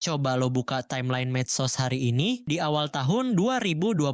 Coba lo buka timeline medsos hari ini di awal tahun 2026.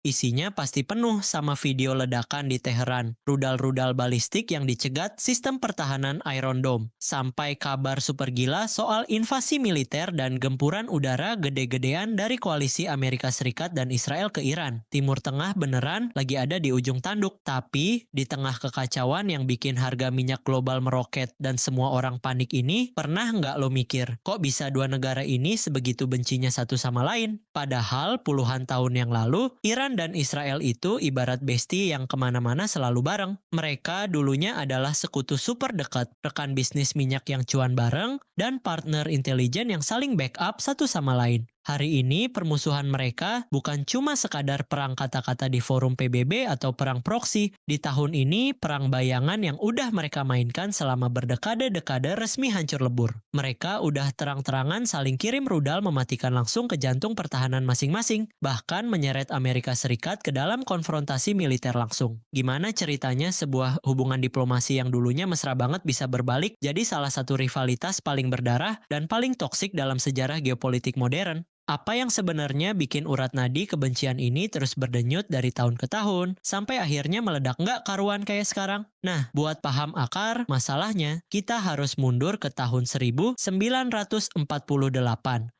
Isinya pasti penuh sama video ledakan di Teheran, rudal-rudal balistik yang dicegat sistem pertahanan Iron Dome, sampai kabar super gila soal invasi militer dan gempuran udara gede-gedean dari koalisi Amerika Serikat dan Israel ke Iran. Timur Tengah beneran lagi ada di ujung tanduk, tapi di tengah kekacauan yang bikin harga minyak global meroket dan semua orang panik ini, pernah nggak lo mikir, kok bisa dua negara ini sebegitu bencinya satu sama lain? Padahal puluhan tahun yang lalu, Iran dan Israel itu ibarat besti yang kemana-mana selalu bareng. Mereka dulunya adalah sekutu super dekat, rekan bisnis minyak yang cuan bareng, dan partner intelijen yang saling backup satu sama lain. Hari ini permusuhan mereka bukan cuma sekadar perang kata-kata di forum PBB atau perang proksi. Di tahun ini perang bayangan yang udah mereka mainkan selama berdekade-dekade resmi hancur lebur. Mereka udah terang-terangan saling kirim rudal mematikan langsung ke jantung pertahanan masing-masing, bahkan menyeret Amerika Serikat ke dalam konfrontasi militer langsung. Gimana ceritanya sebuah hubungan diplomasi yang dulunya mesra banget bisa berbalik jadi salah satu rivalitas paling berdarah dan paling toksik dalam sejarah geopolitik modern? Apa yang sebenarnya bikin urat nadi kebencian ini terus berdenyut dari tahun ke tahun, sampai akhirnya meledak nggak karuan kayak sekarang? Nah, buat paham akar masalahnya, kita harus mundur ke tahun 1948,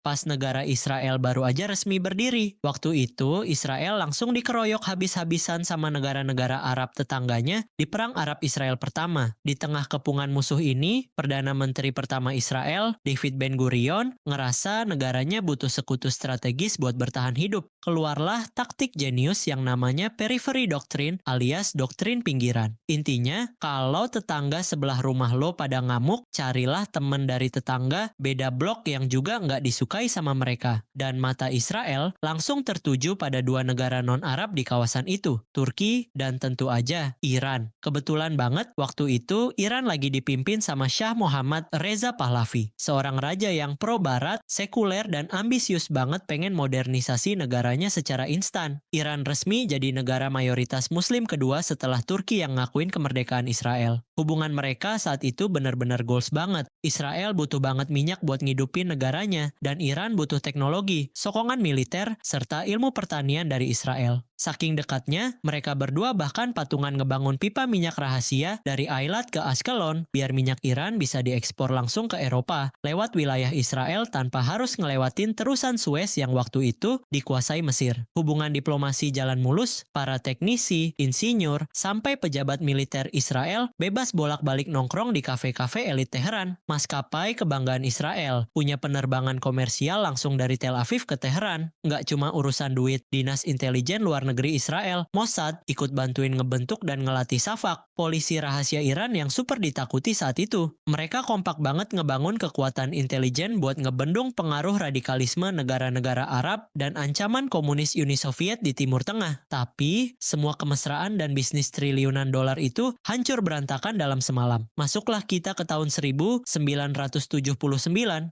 pas negara Israel baru aja resmi berdiri. Waktu itu, Israel langsung dikeroyok habis-habisan sama negara-negara Arab tetangganya di Perang Arab-Israel pertama. Di tengah kepungan musuh ini, Perdana Menteri pertama Israel, David Ben-Gurion, ngerasa negaranya butuh sekutu strategis buat bertahan hidup. Keluarlah taktik jenius yang namanya periphery doctrine alias doktrin pinggiran. Intinya, kalau tetangga sebelah rumah lo pada ngamuk, carilah temen dari tetangga beda blok yang juga nggak disukai sama mereka. Dan mata Israel langsung tertuju pada dua negara non-Arab di kawasan itu, Turki dan tentu aja Iran. Kebetulan banget waktu itu Iran lagi dipimpin sama Shah Muhammad Reza Pahlavi, seorang raja yang pro-barat, sekuler dan ambisius banget pengen modernisasi negaranya secara instan. Iran resmi jadi negara mayoritas muslim kedua setelah Turki yang ngakuin kemerdekaan Israel. Hubungan mereka saat itu benar-benar goals banget. Israel butuh banget minyak buat ngidupin negaranya, dan Iran butuh teknologi, sokongan militer, serta ilmu pertanian dari Israel. Saking dekatnya, mereka berdua bahkan patungan ngebangun pipa minyak rahasia dari Eilat ke Ashkelon biar minyak Iran bisa diekspor langsung ke Eropa lewat wilayah Israel tanpa harus ngelewatin terusan Suez yang waktu itu dikuasai Mesir. Hubungan diplomasi jalan mulus, para teknisi, insinyur, sampai pejabat militer Israel bebas bolak-balik nongkrong di kafe-kafe elit Teheran. Maskapai kebanggaan Israel, punya penerbangan komersial langsung dari Tel Aviv ke Teheran. Nggak cuma urusan duit, dinas intelijen luar negeri Israel, Mossad, ikut bantuin ngebentuk dan ngelatih Safak, polisi rahasia Iran yang super ditakuti saat itu. Mereka kompak banget ngebangun kekuatan intelijen buat ngebendung pengaruh radikalisme negara-negara Arab dan ancaman komunis Uni Soviet di Timur Tengah. Tapi, semua kemesraan dan bisnis triliunan dolar itu hancur berantakan dalam semalam. Masuklah kita ke tahun 1979,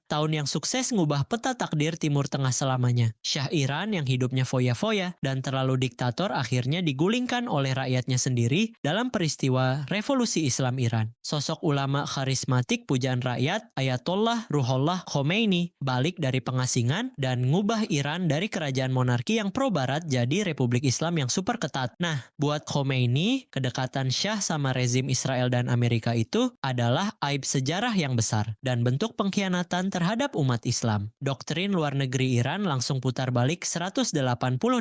tahun yang sukses ngubah peta takdir Timur Tengah selamanya. Shah Iran yang hidupnya foya-foya dan terlalu diktator akhirnya digulingkan oleh rakyatnya sendiri dalam peristiwa Revolusi Islam Iran. Sosok ulama karismatik pujaan rakyat, Ayatollah Ruhollah Khomeini, balik dari pengasingan dan ngubah Iran dari kerajaan monarki yang pro-barat jadi Republik Islam yang super ketat. Nah, buat Khomeini, kedekatan Shah sama rezim Israel dan Amerika itu adalah aib sejarah yang besar dan bentuk pengkhianatan terhadap umat Islam. Doktrin luar negeri Iran langsung putar balik 180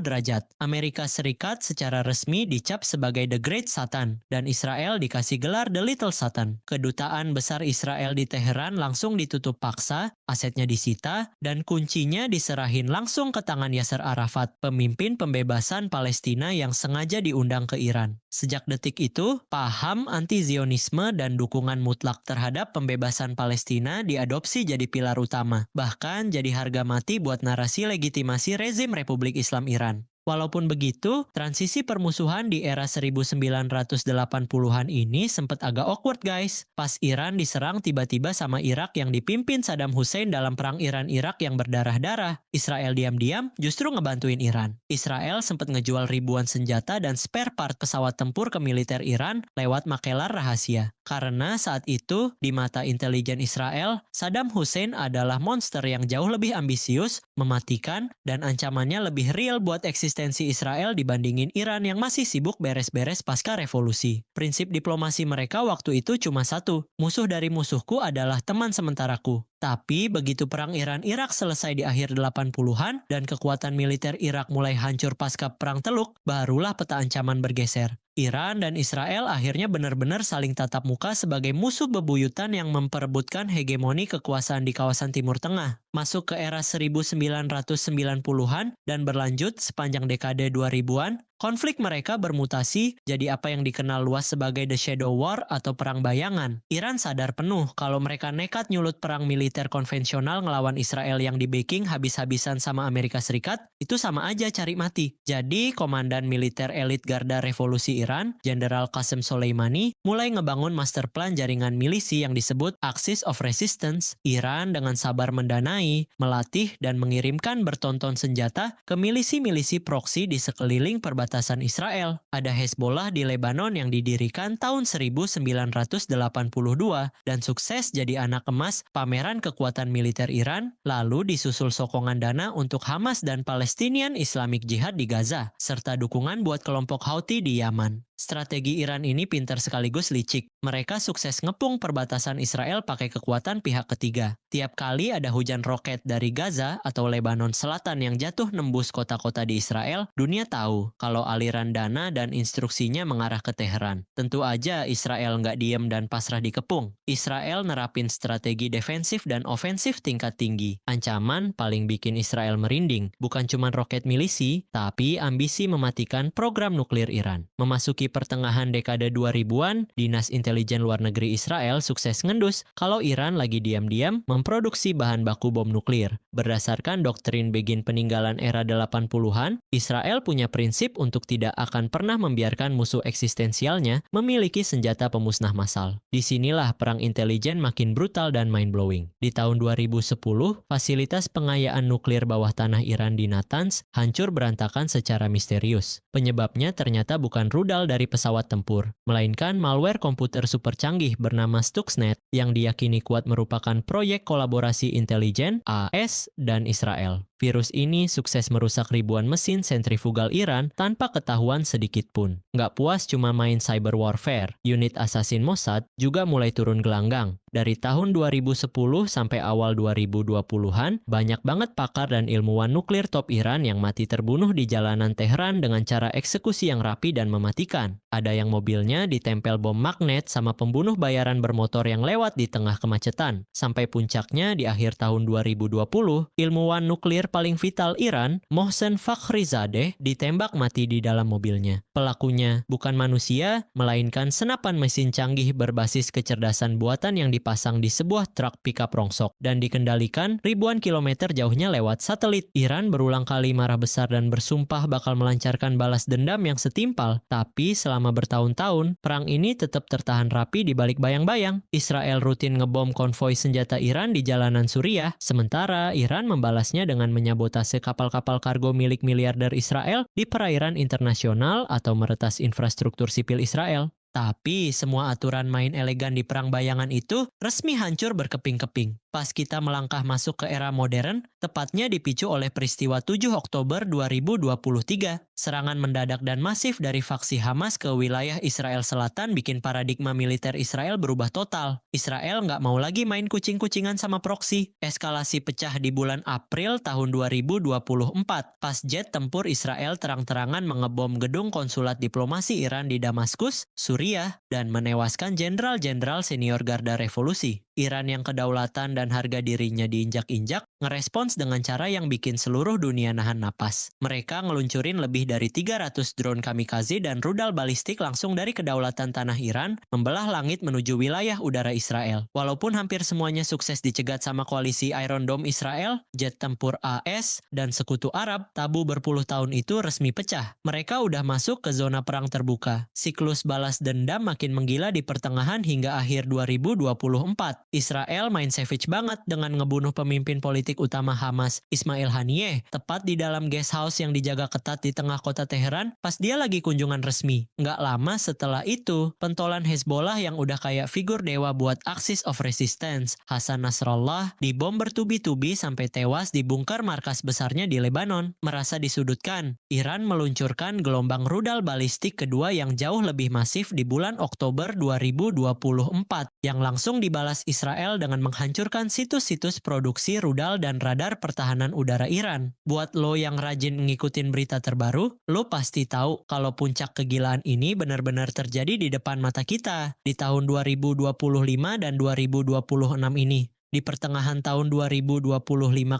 derajat. Amerika Serikat secara resmi dicap sebagai The Great Satan dan Israel dikasih gelar The Little Satan. Kedutaan besar Israel di Teheran langsung ditutup paksa, asetnya disita, dan kuncinya diserahin langsung ke tangan Yasser Arafat, pemimpin pembebasan Palestina yang sengaja diundang ke Iran. Sejak detik itu, paham anti-Zionisme dan dukungan mutlak terhadap pembebasan Palestina diadopsi jadi pilar utama, bahkan jadi harga mati buat narasi legitimasi rezim Republik Islam Iran. Walaupun begitu, transisi permusuhan di era 1980-an ini sempat agak awkward guys. Pas Iran diserang tiba-tiba sama Irak yang dipimpin Saddam Hussein dalam perang Iran-Irak yang berdarah-darah, Israel diam-diam justru ngebantuin Iran. Israel sempat ngejual ribuan senjata dan spare part pesawat tempur ke militer Iran lewat makelar rahasia. Karena saat itu, di mata intelijen Israel, Saddam Hussein adalah monster yang jauh lebih ambisius, mematikan, dan ancamannya lebih real buat eksistensi Israel dibandingin Iran yang masih sibuk beres-beres pasca revolusi. Prinsip diplomasi mereka waktu itu cuma satu, musuh dari musuhku adalah teman sementaraku. Tapi begitu perang Iran-Irak selesai di akhir 80-an dan kekuatan militer Irak mulai hancur pasca perang Teluk, barulah peta ancaman bergeser. Iran dan Israel akhirnya benar-benar saling tatap muka sebagai musuh bebuyutan yang memperebutkan hegemoni kekuasaan di kawasan Timur Tengah. Masuk ke era 1990-an dan berlanjut sepanjang dekade 2000-an, konflik mereka bermutasi jadi apa yang dikenal luas sebagai The Shadow War atau Perang Bayangan. Iran sadar penuh kalau mereka nekat nyulut perang militer konvensional ngelawan Israel yang di-backing habis-habisan sama Amerika Serikat, itu sama aja cari mati. Jadi, komandan militer elit Garda Revolusi Iran, Jenderal Qasem Soleimani, mulai ngebangun master plan jaringan milisi yang disebut Axis of Resistance. Iran dengan sabar mendanai, melatih, dan mengirimkan bertonton senjata ke milisi-milisi proksi di sekeliling perbatasan Israel. Ada Hezbollah di Lebanon yang didirikan tahun 1982 dan sukses jadi anak emas pameran kekuatan militer Iran, lalu disusul sokongan dana untuk Hamas dan Palestinian Islamic Jihad di Gaza, serta dukungan buat kelompok Houthi di Yaman. Strategi Iran ini pintar sekaligus licik. Mereka sukses ngepung perbatasan Israel pakai kekuatan pihak ketiga. Tiap kali ada hujan roket dari Gaza atau Lebanon Selatan yang jatuh nembus kota-kota di Israel, dunia tahu kalau aliran dana dan instruksinya mengarah ke Teheran. Tentu aja Israel nggak diem dan pasrah dikepung. Israel nerapin strategi defensif dan ofensif tingkat tinggi. Ancaman paling bikin Israel merinding, bukan cuma roket milisi, tapi ambisi mematikan program nuklir Iran. Memasuki pertengahan dekade 2000-an, Dinas Intelijen Luar Negeri Israel sukses ngendus kalau Iran lagi diam-diam memproduksi bahan baku bom nuklir. Berdasarkan doktrin Begin peninggalan era 80-an, Israel punya prinsip untuk tidak akan pernah membiarkan musuh eksistensialnya memiliki senjata pemusnah massal. Disinilah perang intelijen makin brutal dan mind-blowing. Di tahun 2010, fasilitas pengayaan nuklir bawah tanah Iran di Natanz hancur berantakan secara misterius. Penyebabnya ternyata bukan rudal dari pesawat tempur, melainkan malware komputer super canggih bernama Stuxnet yang diyakini kuat merupakan proyek kolaborasi intelijen AS dan Israel. Virus ini sukses merusak ribuan mesin sentrifugal Iran tanpa ketahuan sedikit pun. Nggak puas cuma main cyber warfare, unit assassin Mossad juga mulai turun gelanggang. Dari tahun 2010 sampai awal 2020-an, banyak banget pakar dan ilmuwan nuklir top Iran yang mati terbunuh di jalanan Teheran dengan cara eksekusi yang rapi dan mematikan. Ada yang mobilnya ditempel bom magnet sama pembunuh bayaran bermotor yang lewat di tengah kemacetan. Sampai puncaknya di akhir tahun 2020, ilmuwan nuklir paling vital Iran, Mohsen Fakhrizadeh, ditembak mati di dalam mobilnya. Pelakunya bukan manusia, melainkan senapan mesin canggih berbasis kecerdasan buatan yang dipasang di sebuah truk pickup rongsok dan dikendalikan ribuan kilometer jauhnya lewat satelit. Iran berulang kali marah besar dan bersumpah bakal melancarkan balas dendam yang setimpal, tapi selama bertahun-tahun, perang ini tetap tertahan rapi di balik bayang-bayang. Israel rutin ngebom konvoi senjata Iran di jalanan Suriah, sementara Iran membalasnya dengan menyabotase kapal-kapal kargo milik miliarder Israel di perairan internasional atau meretas infrastruktur sipil Israel. Tapi semua aturan main elegan di perang bayangan itu resmi hancur berkeping-keping. Pas kita melangkah masuk ke era modern, tepatnya dipicu oleh peristiwa 7 Oktober 2023. Serangan mendadak dan masif dari faksi Hamas ke wilayah Israel Selatan bikin paradigma militer Israel berubah total. Israel nggak mau lagi main kucing-kucingan sama proksi. Eskalasi pecah di bulan April tahun 2024, pas jet tempur Israel terang-terangan mengebom gedung konsulat diplomasi Iran di Damaskus, Suriah, dan menewaskan jenderal-jenderal senior Garda Revolusi. Iran yang kedaulatan dan harga dirinya diinjak-injak, ngerespons dengan cara yang bikin seluruh dunia nahan napas. Mereka ngeluncurin lebih dari 300 drone kamikaze dan rudal balistik langsung dari kedaulatan tanah Iran, membelah langit menuju wilayah udara Israel. Walaupun hampir semuanya sukses dicegat sama koalisi Iron Dome Israel, jet tempur AS, dan sekutu Arab, tabu berpuluh tahun itu resmi pecah. Mereka udah masuk ke zona perang terbuka. Siklus balas dendam makin menggila di pertengahan hingga akhir 2024. Israel main savage banget dengan ngebunuh pemimpin politik titik utama Hamas, Ismail Haniyeh, tepat di dalam guest house yang dijaga ketat di tengah kota Teheran pas dia lagi kunjungan resmi. Nggak lama setelah itu, pentolan Hezbollah yang udah kayak figur dewa buat Axis of Resistance, Hasan Nasrallah, dibom bertubi-tubi sampai tewas di bunker markas besarnya di Lebanon. Merasa disudutkan, Iran meluncurkan gelombang rudal balistik kedua yang jauh lebih masif di bulan Oktober 2024, yang langsung dibalas Israel dengan menghancurkan situs-situs produksi rudal dan radar pertahanan udara Iran. Buat lo yang rajin ngikutin berita terbaru, lo pasti tahu kalau puncak kegilaan ini benar-benar terjadi di depan mata kita di tahun 2025 dan 2026 ini. Di pertengahan tahun 2025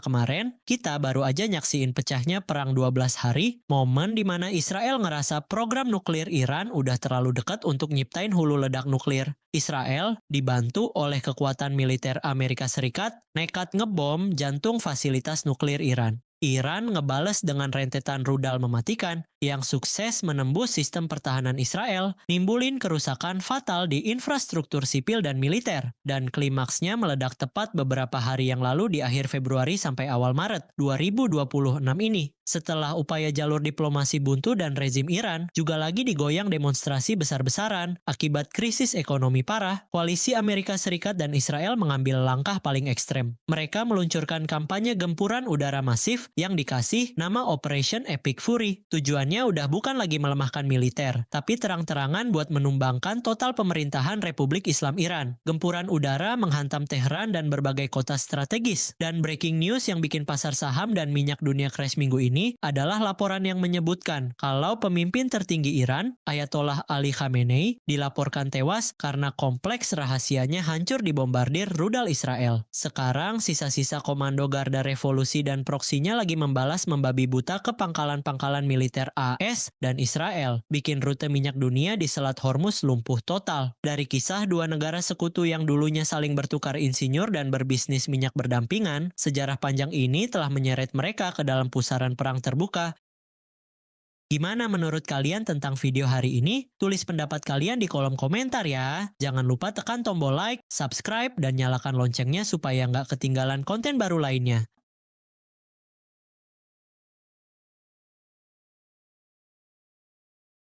kemarin, kita baru aja nyaksiin pecahnya Perang 12 Hari, momen di mana Israel ngerasa program nuklir Iran udah terlalu dekat untuk nyiptain hulu ledak nuklir. Israel, dibantu oleh kekuatan militer Amerika Serikat, nekat ngebom jantung fasilitas nuklir Iran. Iran ngebales dengan rentetan rudal mematikan yang sukses menembus sistem pertahanan Israel, nimbulin kerusakan fatal di infrastruktur sipil dan militer, dan klimaksnya meledak tepat beberapa hari yang lalu di akhir Februari sampai awal Maret 2026 ini. Setelah upaya jalur diplomasi buntu dan rezim Iran juga lagi digoyang demonstrasi besar-besaran akibat krisis ekonomi parah, koalisi Amerika Serikat dan Israel mengambil langkah paling ekstrem. Mereka meluncurkan kampanye gempuran udara masif yang dikasih nama Operation Epic Fury. Tujuannya udah bukan lagi melemahkan militer, tapi terang-terangan buat menumbangkan total pemerintahan Republik Islam Iran. Gempuran udara menghantam Teheran dan berbagai kota strategis. Dan breaking news yang bikin pasar saham dan minyak dunia crash minggu ini adalah laporan yang menyebutkan kalau pemimpin tertinggi Iran, Ayatollah Ali Khamenei, dilaporkan tewas karena kompleks rahasianya hancur dibombardir rudal Israel. Sekarang sisa-sisa komando Garda Revolusi dan proksinya lagi membalas membabi buta ke pangkalan-pangkalan militer AS dan Israel, bikin rute minyak dunia di Selat Hormuz lumpuh total. Dari kisah dua negara sekutu yang dulunya saling bertukar insinyur dan berbisnis minyak berdampingan, sejarah panjang ini telah menyeret mereka ke dalam pusaran perang terbuka. Gimana menurut kalian tentang video hari ini? Tulis pendapat kalian di kolom komentar ya. Jangan lupa tekan tombol like, subscribe, dan nyalakan loncengnya supaya nggak ketinggalan konten baru lainnya.